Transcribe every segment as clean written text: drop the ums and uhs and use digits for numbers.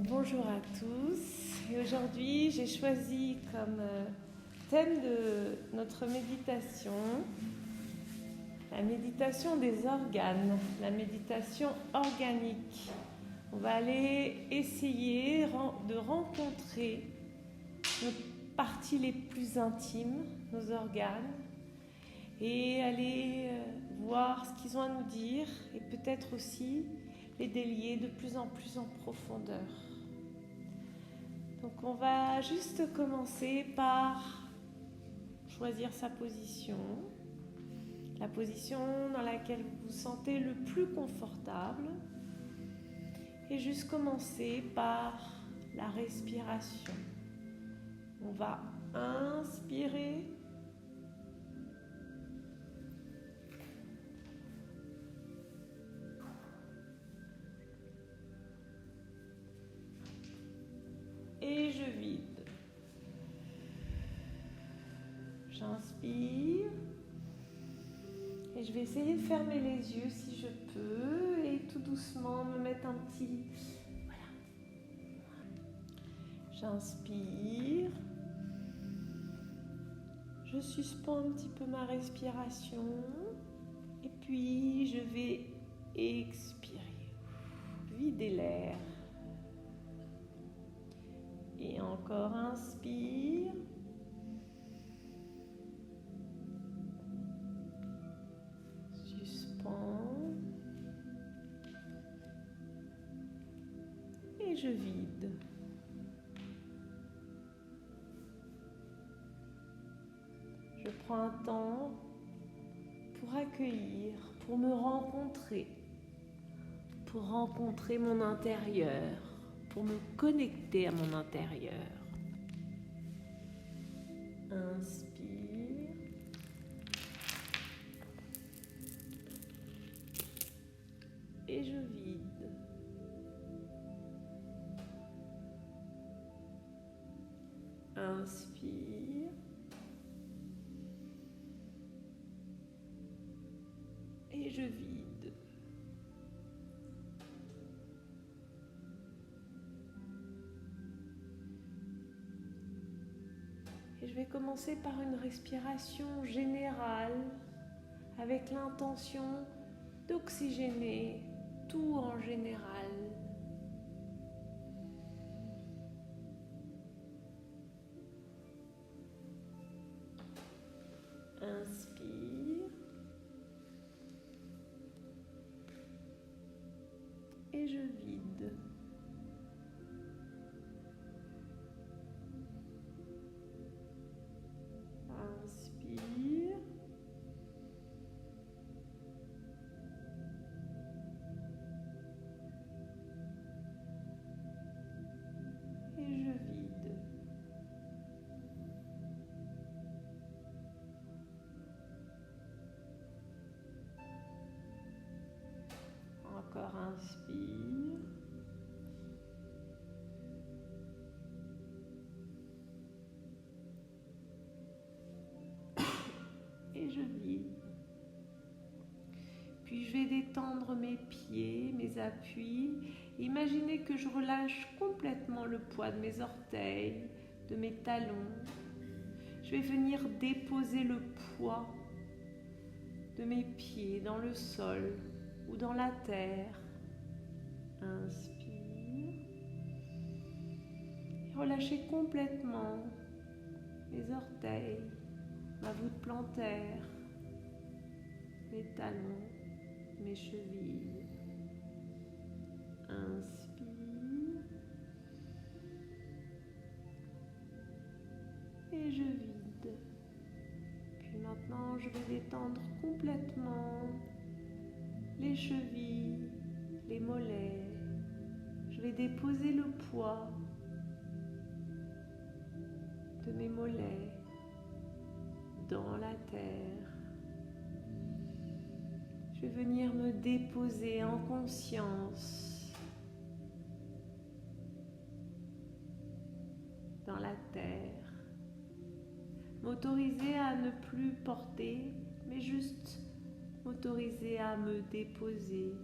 Bonjour à tous, et aujourd'hui j'ai choisi comme thème de notre méditation la méditation des organes, la méditation organique. On va aller essayer de rencontrer nos parties les plus intimes, nos organes, et aller voir ce qu'ils ont à nous dire et peut-être aussi les délier de plus en profondeur. Donc on va juste commencer par choisir sa position, la position dans laquelle vous vous sentez le plus confortable, et juste commencer par la respiration. On va inspirer et je vide. J'inspire et je vais essayer de fermer les yeux si je peux et tout doucement me mettre un petit... Voilà. J'inspire. Je suspends un petit peu ma respiration et puis je vais expirer. Vider l'air. Et encore inspire. Suspends. Et je vide. Je prends un temps pour accueillir, pour me rencontrer, pour rencontrer mon intérieur, pour me connecter à mon intérieur. Inspire. Et je vide. Inspire. Et je vide. Et je vais commencer par une respiration générale avec l'intention d'oxygéner tout en général. Inspire. Et je vide. Inspire. Et je vide. Encore inspire. Et je vide. Puis je vais détendre mes pieds, mes appuis. Imaginez que je relâche complètement le poids de mes orteils, de mes talons. Je vais venir déposer le poids de mes pieds dans le sol ou dans la terre. Inspire. Et relâchez complètement mes orteils, ma voûte plantaire, mes talons, mes chevilles. Inspire. Et je vide. Puis maintenant, je vais détendre complètement les chevilles, les mollets. Je vais déposer le poids de mes mollets dans la terre. Je vais venir me déposer en conscience dans la terre. M'autoriser à ne plus porter, mais juste m'autoriser à me déposer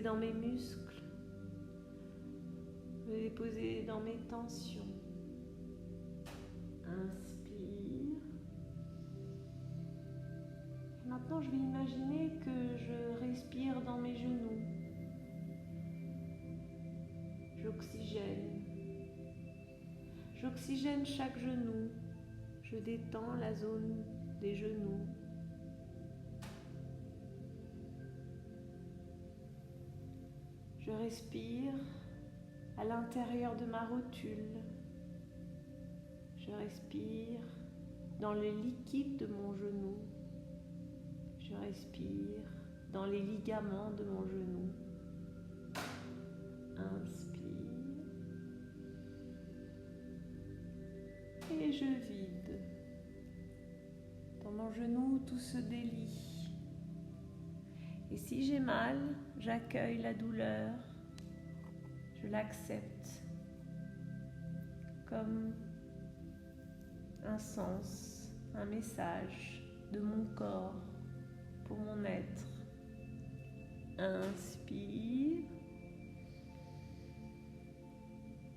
dans mes muscles, Je vais les poser dans mes tensions. Inspire. Et maintenant, je vais imaginer que je respire dans mes genoux. J'oxygène. J'oxygène chaque genou. Je détends la zone des genoux. Je respire à l'intérieur de ma rotule. Je respire dans le liquide de mon genou. Je respire dans les ligaments de mon genou. Inspire. Et je vide. Dans mon genou, tout se délie. Et si j'ai mal, j'accueille la douleur. Je l'accepte comme un sens, un message de mon corps pour mon être. Inspire.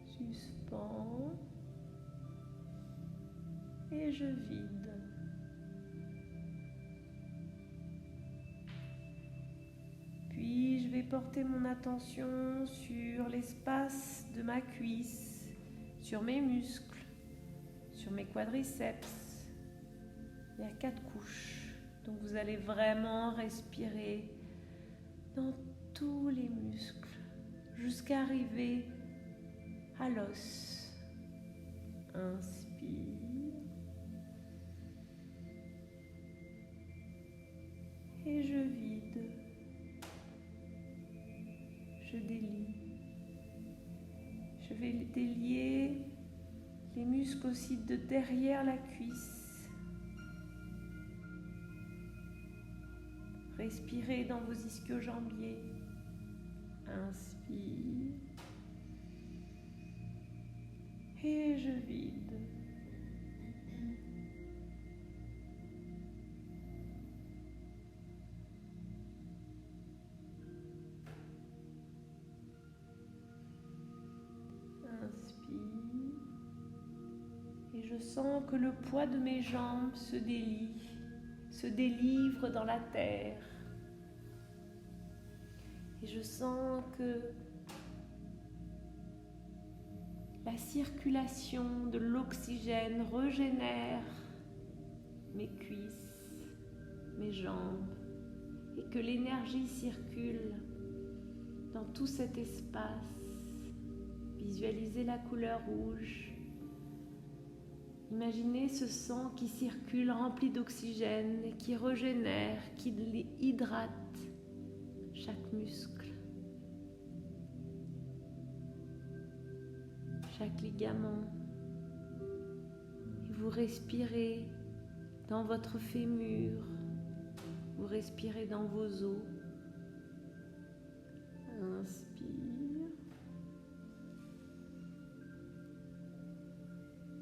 Suspends. Et je vide. Puis je vais porter mon attention sur l'espace de ma cuisse, sur mes muscles, sur mes quadriceps. Il y a 4 couches. Donc vous allez vraiment respirer dans tous les muscles jusqu'à arriver à l'os. Inspire. Et je vide. Je délie. Je vais délier les muscles aussi de derrière la cuisse. Respirez dans vos ischio-jambiers. Inspire. Et je vide. Et je sens que le poids de mes jambes se délie, se délivre dans la terre. Et je sens que la circulation de l'oxygène régénère mes cuisses, mes jambes, et que l'énergie circule dans tout cet espace. Visualisez la couleur rouge. Imaginez ce sang qui circule rempli d'oxygène et qui régénère, qui hydrate chaque muscle, chaque ligament. Et vous respirez dans votre fémur, vous respirez dans vos os. Inspire.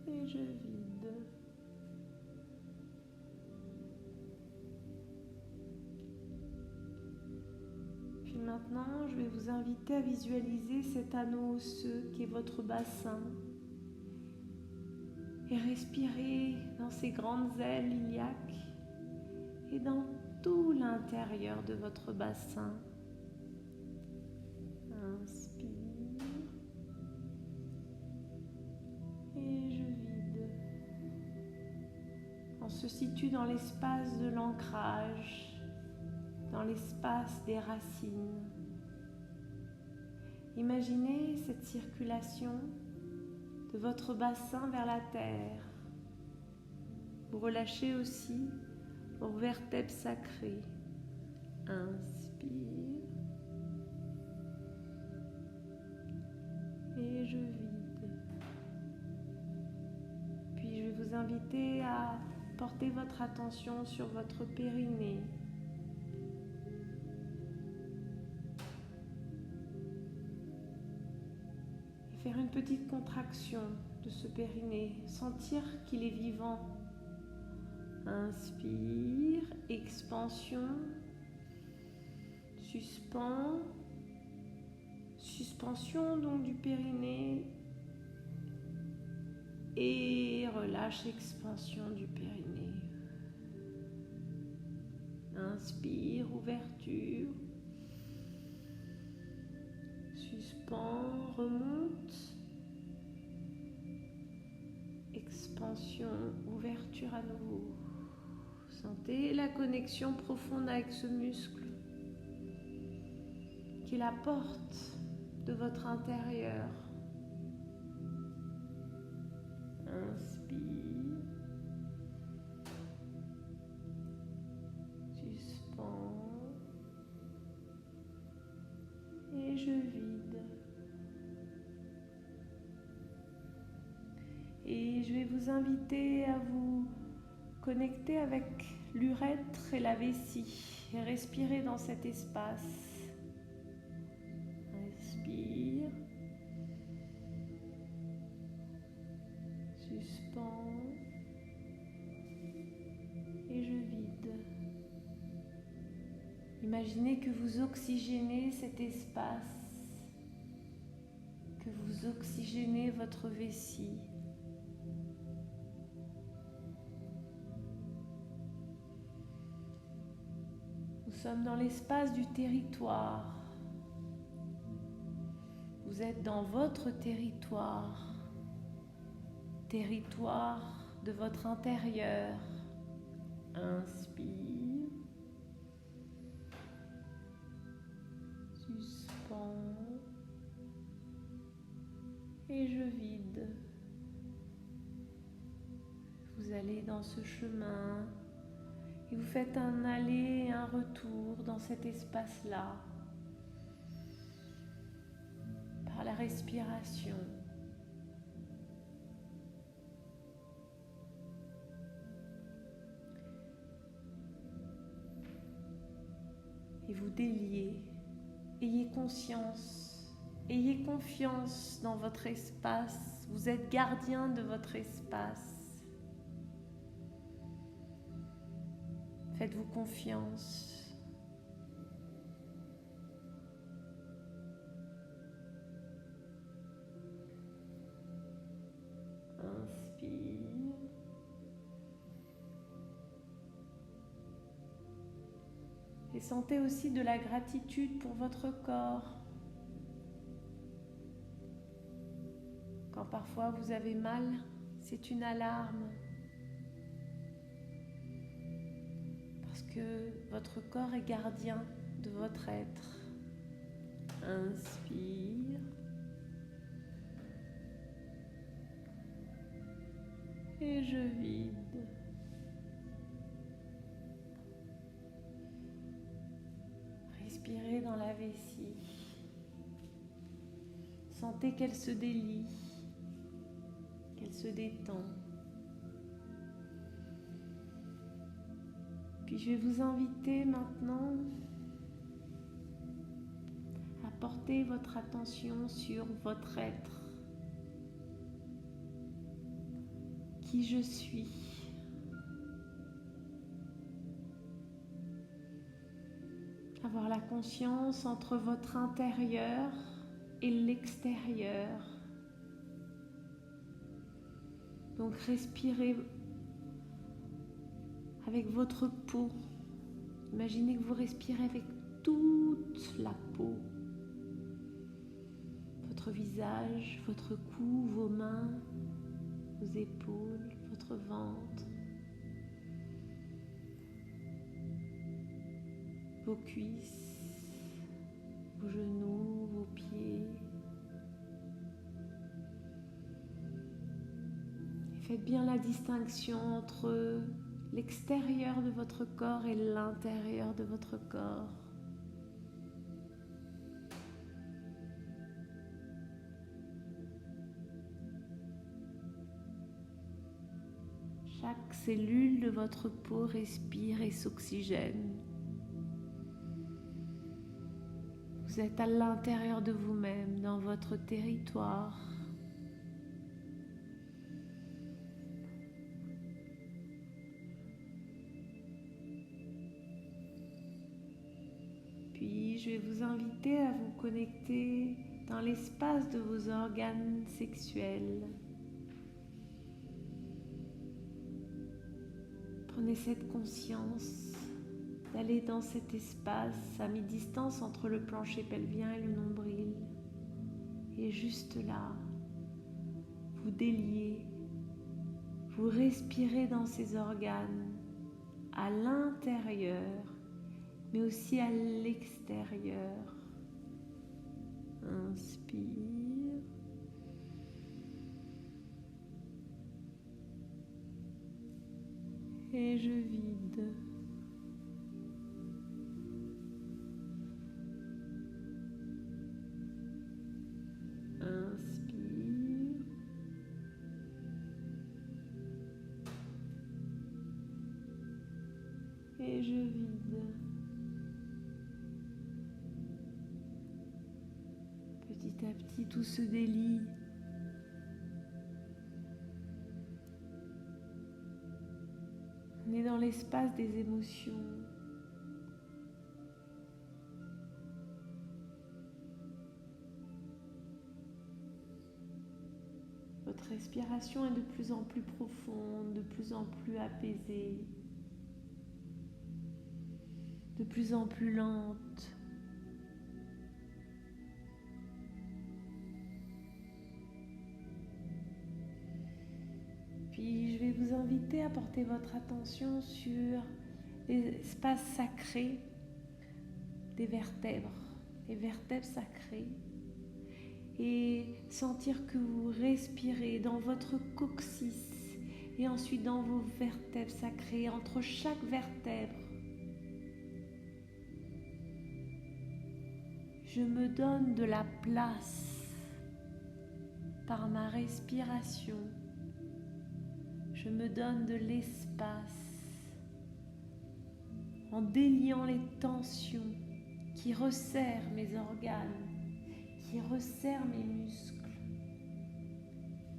Et je vide. Puis maintenant, je vais vous inviter à visualiser cet anneau osseux qui est votre bassin. Et respirer dans ces grandes ailes iliaques et dans tout l'intérieur de votre bassin. Inspire. Et je vide. On se situe dans l'espace de l'ancrage, dans l'espace des racines. Imaginez cette circulation de votre bassin vers la terre. Vous relâchez aussi vos vertèbres sacrées. Inspire. Et je vide. Puis je vais vous inviter à porter votre attention sur votre périnée. Et faire une petite contraction de ce périnée. Sentir qu'il est vivant. Inspire, expansion, suspends, suspension donc du périnée et relâche, expansion du périnée. Inspire, ouverture. Suspend, remonte. Expansion, ouverture à nouveau. Sentez la connexion profonde avec ce muscle qui est la porte de votre intérieur. Inspire. Suspends. Et je vide. Et je vais vous inviter à vous connecter avec l'urètre et la vessie et respirer dans cet espace. Inspire. Suspends. Et je vide. Imaginez que vous oxygénez cet espace, que vous oxygénez votre vessie. Nous sommes dans l'espace du territoire. Vous êtes dans votre territoire, territoire de votre intérieur. Inspire. Suspends. Et je vide. Vous allez dans ce chemin et vous faites un aller et un retour dans cet espace-là par la respiration. Et vous déliez. Ayez conscience, ayez confiance dans votre espace. Vous êtes gardien de votre espace. Faites-vous confiance. Inspire. Et sentez aussi de la gratitude pour votre corps. Quand parfois vous avez mal, c'est une alarme. Parce que votre corps est gardien de votre être. Inspire. Et je vide. Respirez dans la vessie. Sentez qu'elle se délie, qu'elle se détend. Puis je vais vous inviter maintenant à porter votre attention sur votre être. Qui je suis. Avoir la conscience entre votre intérieur et l'extérieur. Donc respirez avec votre peau. Imaginez que vous respirez avec toute la peau. Votre visage, votre cou, vos mains, vos épaules, votre ventre, vos cuisses, vos genoux, vos pieds. Et faites bien la distinction entre l'extérieur de votre corps et l'intérieur de votre corps. Chaque cellule de votre peau respire et s'oxygène. Vous êtes à l'intérieur de vous-même, dans votre territoire. Puis je vais vous inviter à vous connecter dans l'espace de vos organes sexuels. Prenez cette conscience d'aller dans cet espace à mi-distance entre le plancher pelvien et le nombril. Et juste là, vous déliez, vous respirez dans ces organes à l'intérieur, mais aussi à l'extérieur. Inspire. Et je vide. Inspire. Et je vide. Petit à petit, tout se délie. On est dans l'espace des émotions. Votre respiration est de plus en plus profonde, de plus en plus apaisée, de plus en plus lente. Puis je vais vous inviter à porter votre attention sur l'espace sacré des vertèbres, les vertèbres sacrées, et sentir que vous respirez dans votre coccyx et ensuite dans vos vertèbres sacrées, entre chaque vertèbre. Je me donne de la place par ma respiration. Je me donne de l'espace en déliant les tensions qui resserrent mes organes, qui resserrent mes muscles.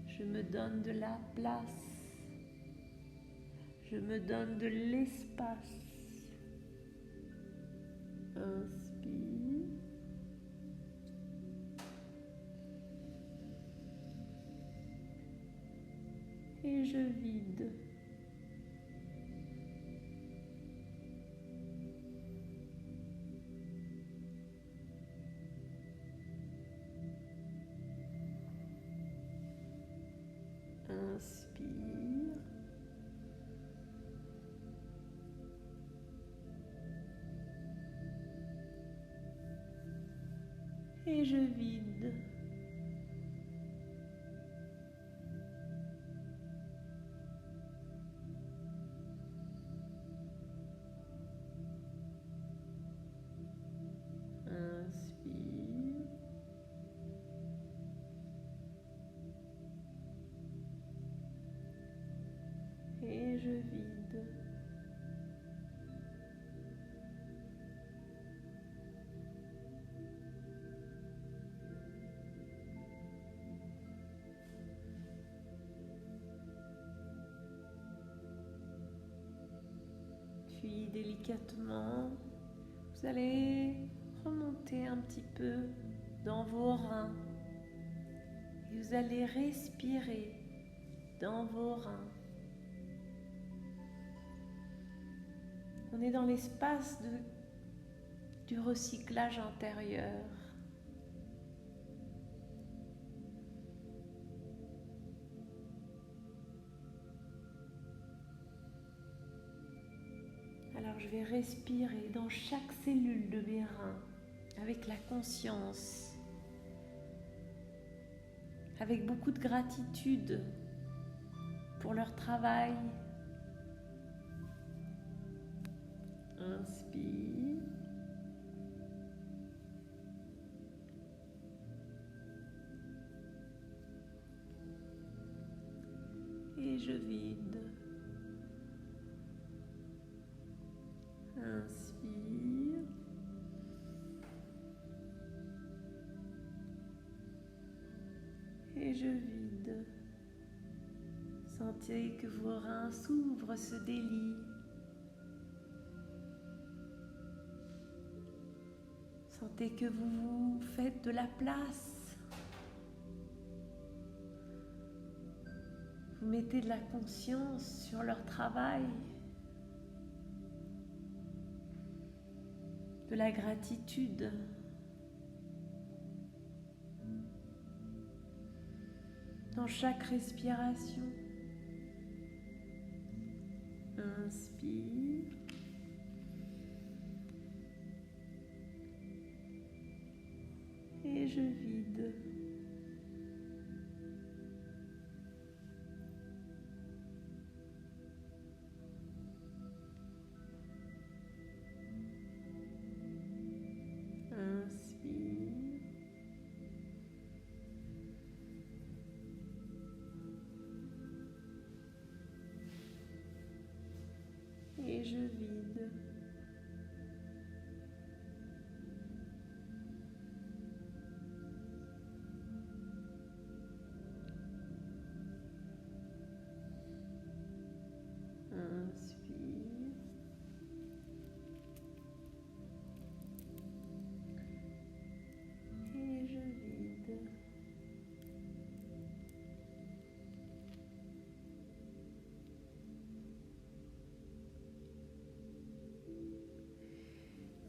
Je me donne de la place. Je me donne de l'espace. Inspire. Et je vide. Inspire. Et je vide. Inspire. Et je vide. Puis délicatement, vous allez remonter un petit peu dans vos reins et vous allez respirer dans vos reins. On est dans l'espace du recyclage intérieur. Alors je vais respirer dans chaque cellule de mes reins avec la conscience, avec beaucoup de gratitude pour leur travail. Inspire. Et je vide. Inspire. Et je vide. Sentez que vos reins s'ouvrent, se délient. Sentez que vous vous faites de la place mettez de la conscience sur leur travail, de la gratitude. Dans chaque respiration, inspire et je vide. Inspire et je vide. Inspire et je vide.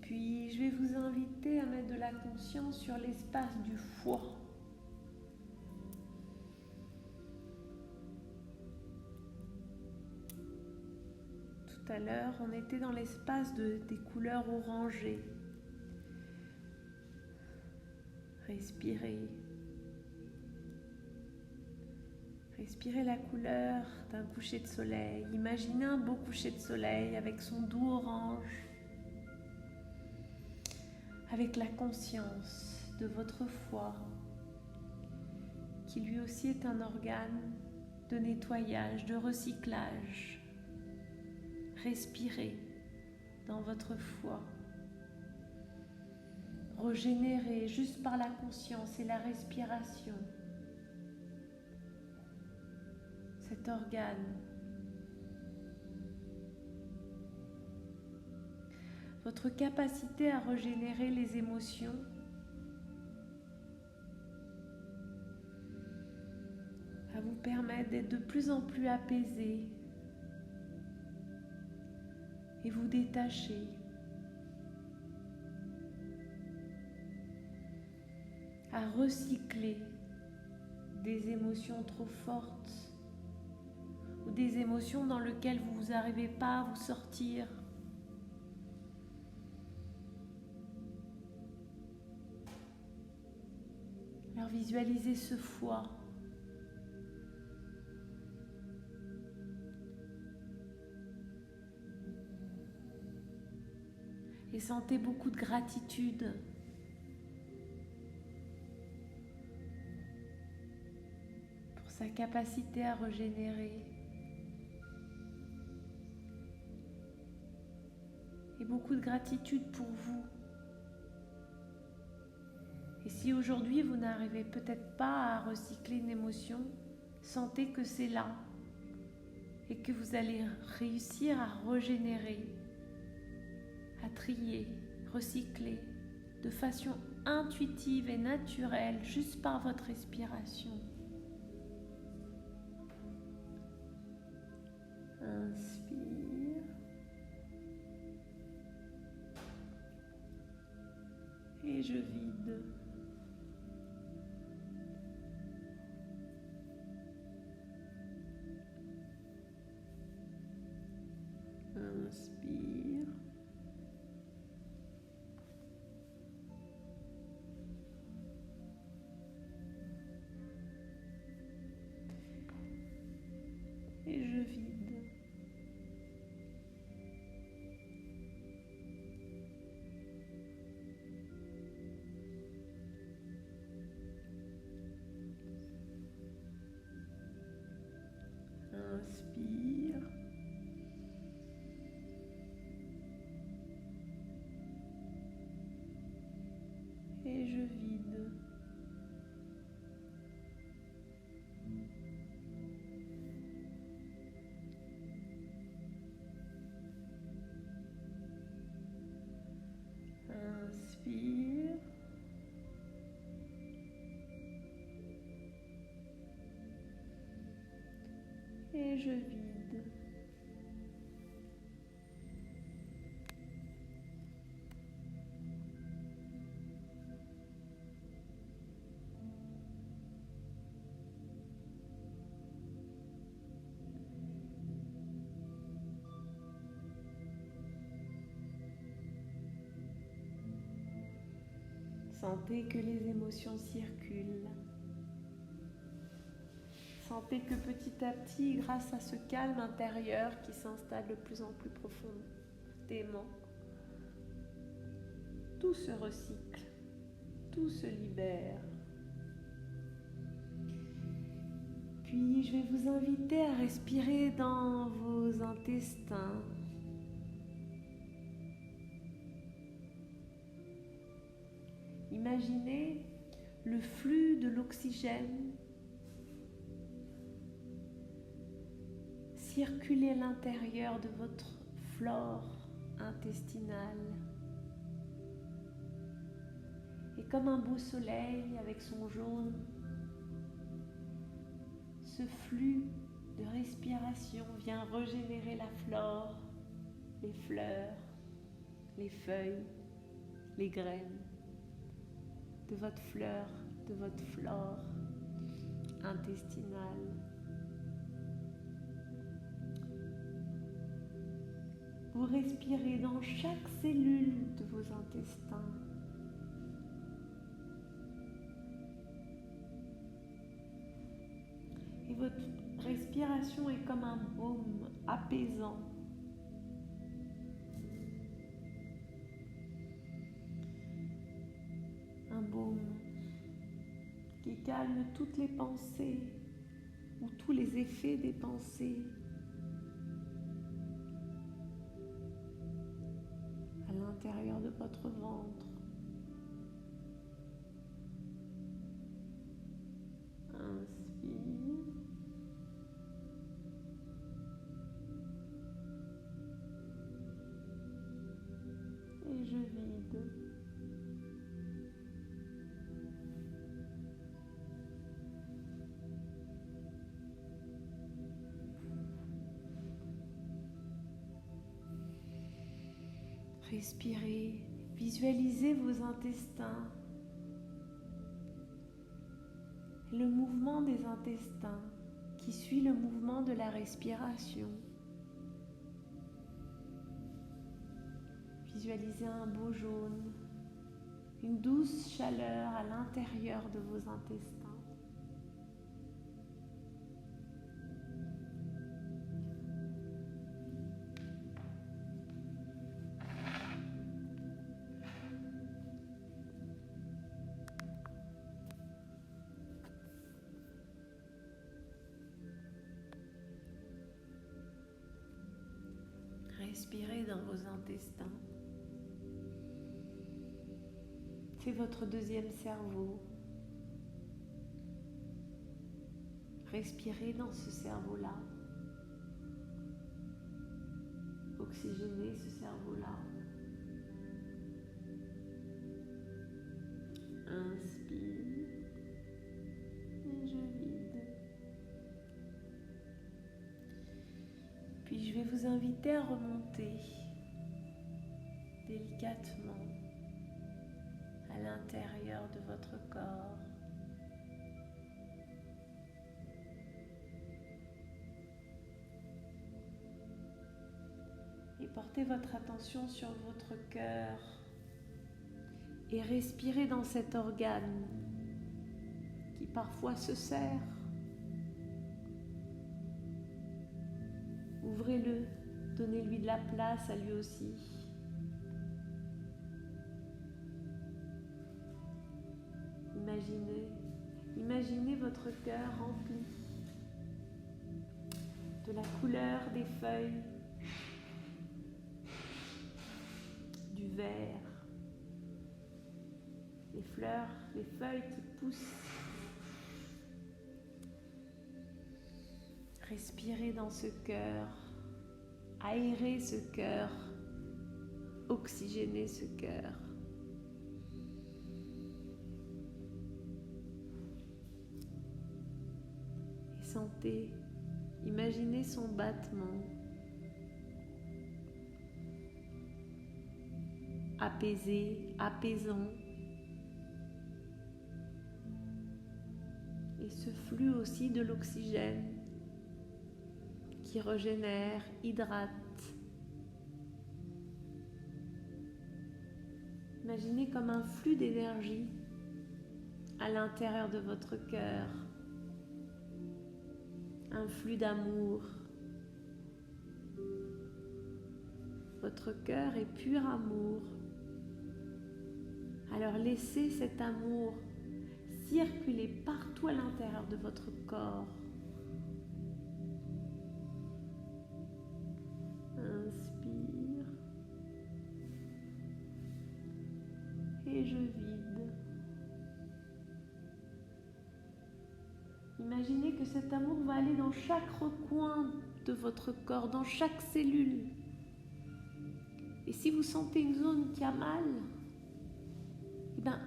Puis je vais vous inviter à mettre de la conscience sur l'espace du foie. Tout à l'heure, on était dans l'espace des couleurs orangées. Respirez. Respirez la couleur d'un coucher de soleil. Imaginez un beau coucher de soleil avec son doux orange, avec la conscience de votre foie, qui lui aussi est un organe de nettoyage, de recyclage. Respirez dans votre foie. Régénérez juste par la conscience et la respiration cet organe. Votre capacité à régénérer les émotions va vous permettre d'être de plus en plus apaisé et vous détacher. À recycler des émotions trop fortes ou des émotions dans lesquelles vous n'arrivez pas à vous sortir. Alors visualisez ce foie. Et sentez beaucoup de gratitude pour sa capacité à régénérer. Et beaucoup de gratitude pour vous. Et si aujourd'hui vous n'arrivez peut-être pas à recycler une émotion, sentez que c'est là et que vous allez réussir à régénérer, à trier, recycler de façon intuitive et naturelle juste par votre respiration. Inspire et je vide. Inspire et je vide. Inspire et je vide. Inspire je vide. Sentez que les émotions circulent. Sentez que petit à petit, grâce à ce calme intérieur qui s'installe de plus en plus profondément, tout se recycle, tout se libère. Puis je vais vous inviter à respirer dans vos intestins. Imaginez le flux de l'oxygène circuler à l'intérieur de votre flore intestinale. Et comme un beau soleil avec son jaune, ce flux de respiration vient régénérer la flore, les fleurs, les feuilles, les graines de votre fleur, de votre flore intestinale. Vous respirez dans chaque cellule de vos intestins. Et votre respiration est comme un baume apaisant. Un baume qui calme toutes les pensées ou tous les effets des pensées. À l'intérieur de votre ventre. Inspire. Et je vide. Respirez, visualisez vos intestins, le mouvement des intestins qui suit le mouvement de la respiration. Visualisez un beau jaune, une douce chaleur à l'intérieur de vos intestins. Respirez dans vos intestins. C'est votre deuxième cerveau. Respirez dans ce cerveau-là. Oxygénez ce cerveau-là. Inspire et je vide. Puis je vais vous inviter à remonter délicatement à l'intérieur de votre corps. Et portez votre attention sur votre cœur et respirez dans cet organe qui parfois se serre. Ouvrez-le, donnez-lui de la place à lui aussi. Imaginez votre cœur rempli de la couleur des feuilles, du vert, les fleurs, les feuilles qui poussent. Respirez dans ce cœur, aérez ce cœur, oxygénez ce cœur. Et sentez Imaginez son battement. Apaisé, apaisant. Et ce flux aussi de l'oxygène qui régénère, hydrate. Imaginez comme un flux d'énergie à l'intérieur de votre cœur, un flux d'amour. Votre cœur est pur amour. Alors laissez cet amour circuler partout à l'intérieur de votre corps. Inspire et je vide. Imaginez que cet amour va aller dans chaque recoin de votre corps, dans chaque cellule. Et si vous sentez une zone qui a mal, eh bien,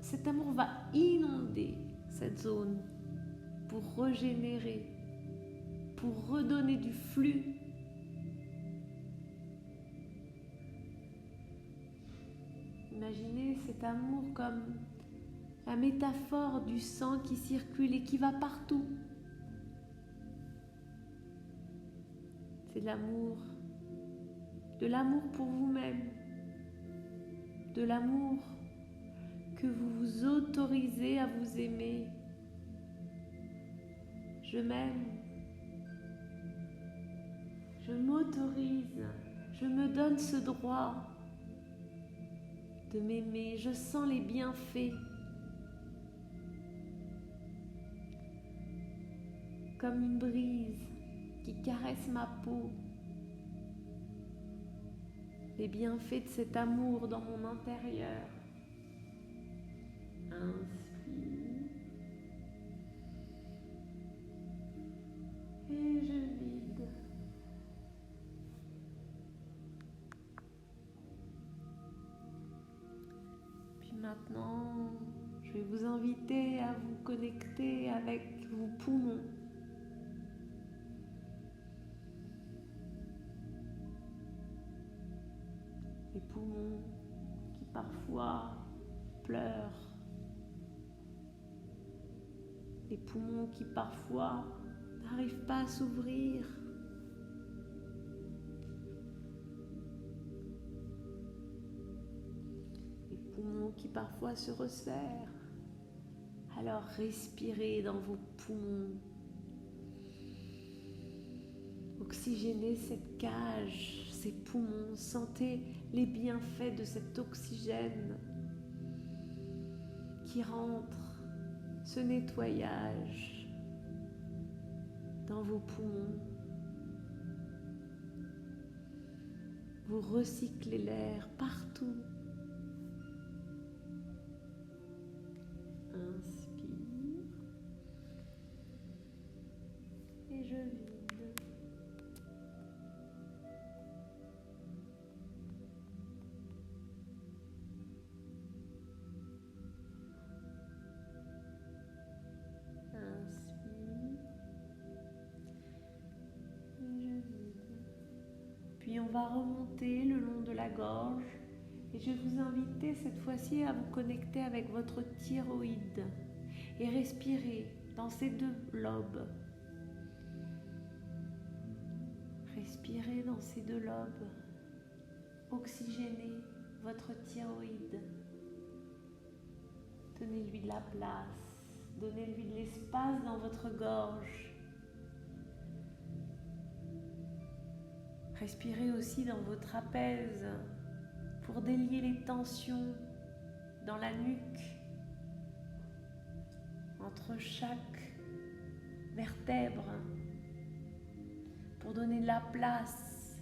cet amour va inonder cette zone pour régénérer, pour redonner du flux. Imaginez cet amour comme la métaphore du sang qui circule et qui va partout. C'est de l'amour pour vous-même, de l'amour que vous vous autorisez à vous aimer. Je m'aime, je m'autorise, je me donne ce droit de m'aimer, je sens les bienfaits. Comme une brise qui caresse ma peau. Les bienfaits de cet amour dans mon intérieur. Inspire. Et je vide. Puis maintenant, je vais vous inviter à vous connecter avec vos poumons. Les poumons qui parfois pleurent. Les poumons qui parfois n'arrivent pas à s'ouvrir. Les poumons qui parfois se resserrent. Alors respirez dans vos poumons. Oxygénez cette cage, ces poumons. Sentez les bienfaits de cet oxygène qui rentre, ce nettoyage dans vos poumons. Vous recyclez l'air partout. Inspire et je vide. Puis on va remonter le long de la gorge et je vais vous inviter cette fois-ci à vous connecter avec votre thyroïde et respirer dans ces deux lobes. Respirez dans ces deux lobes. Oxygénez votre thyroïde. Donnez-lui de la place. Donnez-lui de l'espace dans votre gorge. Respirez aussi dans vos trapèzes pour délier les tensions dans la nuque, entre chaque vertèbre, pour donner de la place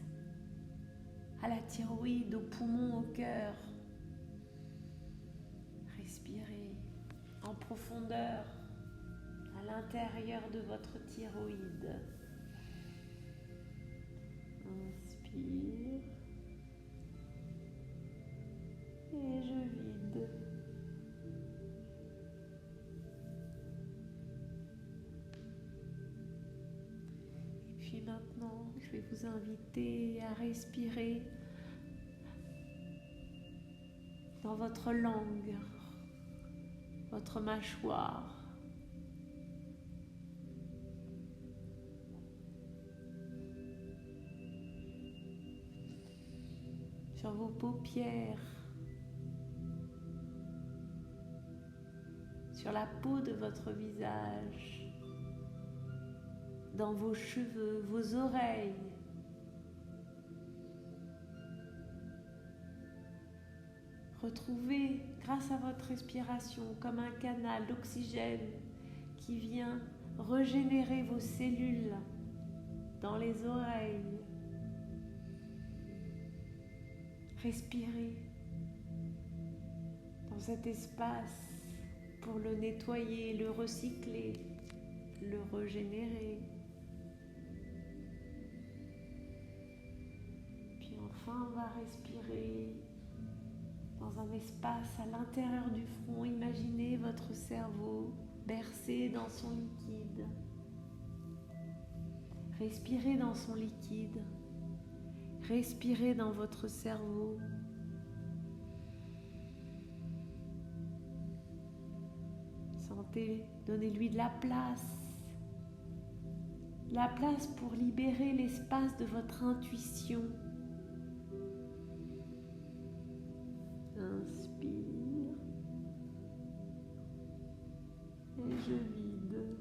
à la thyroïde, aux poumons, au cœur. Respirez en profondeur à l'intérieur de votre thyroïde. Inspire et je vide. je vais vous inviter à respirer dans votre langue, votre mâchoire. Sur vos paupières, sur la peau de votre visage, dans vos cheveux, vos oreilles. Retrouvez, grâce à votre respiration, comme un canal d'oxygène qui vient régénérer vos cellules dans les oreilles. Respirez dans cet espace pour le nettoyer, le recycler, le régénérer. Puis enfin, on va respirer dans un espace à l'intérieur du front. Imaginez votre cerveau bercé dans son liquide. Respirez dans son liquide. Respirez dans votre cerveau. Sentez, donnez-lui de la place. La place pour libérer l'espace de votre intuition. Inspire. Et je vide.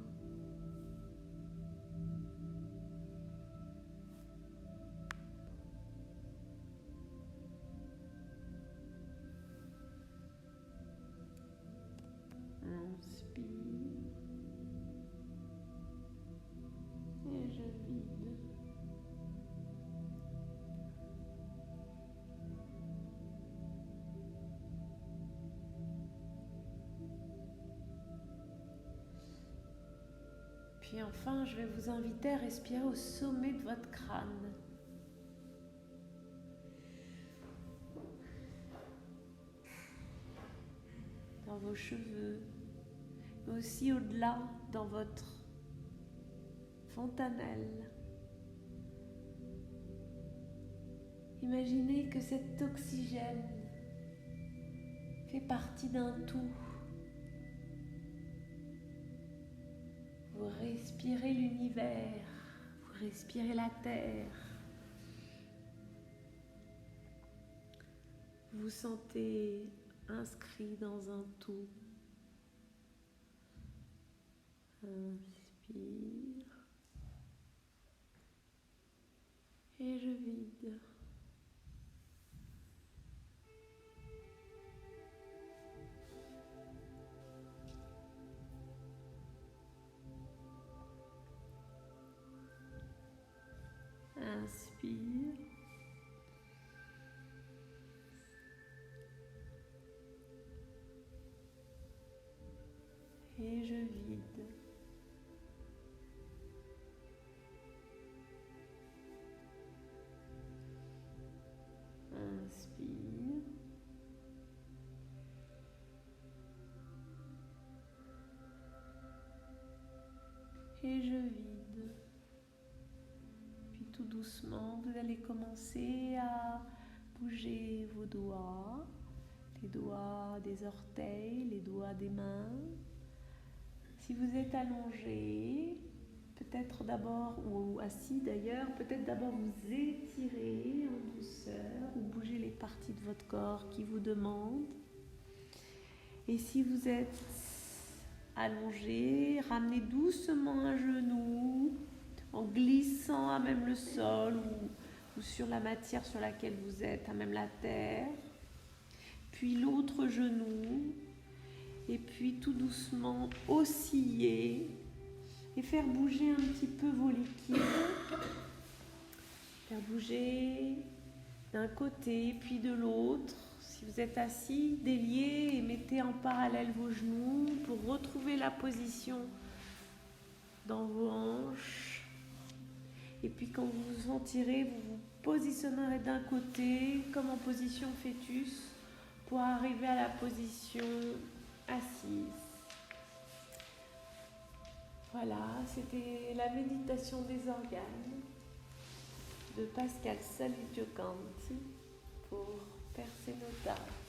Inspire. Et je vide. Puis enfin, je vais vous inviter à respirer au sommet de votre crâne. Dans vos cheveux, mais aussi au-delà, dans votre fontanelle. Imaginez que cet oxygène fait partie d'un tout. Vous respirez l'univers, vous respirez la terre. Vous vous sentez inscrit dans un tout. Inspire. Et je vide. Inspire. Et je vide. Inspire. Et je vide. Puis tout doucement, vous allez commencer à bouger vos doigts, les doigts des orteils, les doigts des mains. Si vous êtes allongé, peut-être d'abord, ou assis d'ailleurs, peut-être d'abord vous étirez en douceur ou bougez les parties de votre corps qui vous demandent. Et si vous êtes allongé, ramenez doucement un genou en glissant à même le sol ou sur la matière sur laquelle vous êtes, à même la terre. Puis l'autre genou. Et puis tout doucement osciller et faire bouger un petit peu vos liquides. Faire bouger d'un côté puis de l'autre. Si vous êtes assis, déliez et mettez en parallèle vos genoux pour retrouver la position dans vos hanches. Et puis quand vous vous sentirez, vous vous positionnerez d'un côté comme en position fœtus pour arriver à la position assise. Voilà, c'était la méditation des organes. de Pascal Salutiocanti pour percer nos tâches.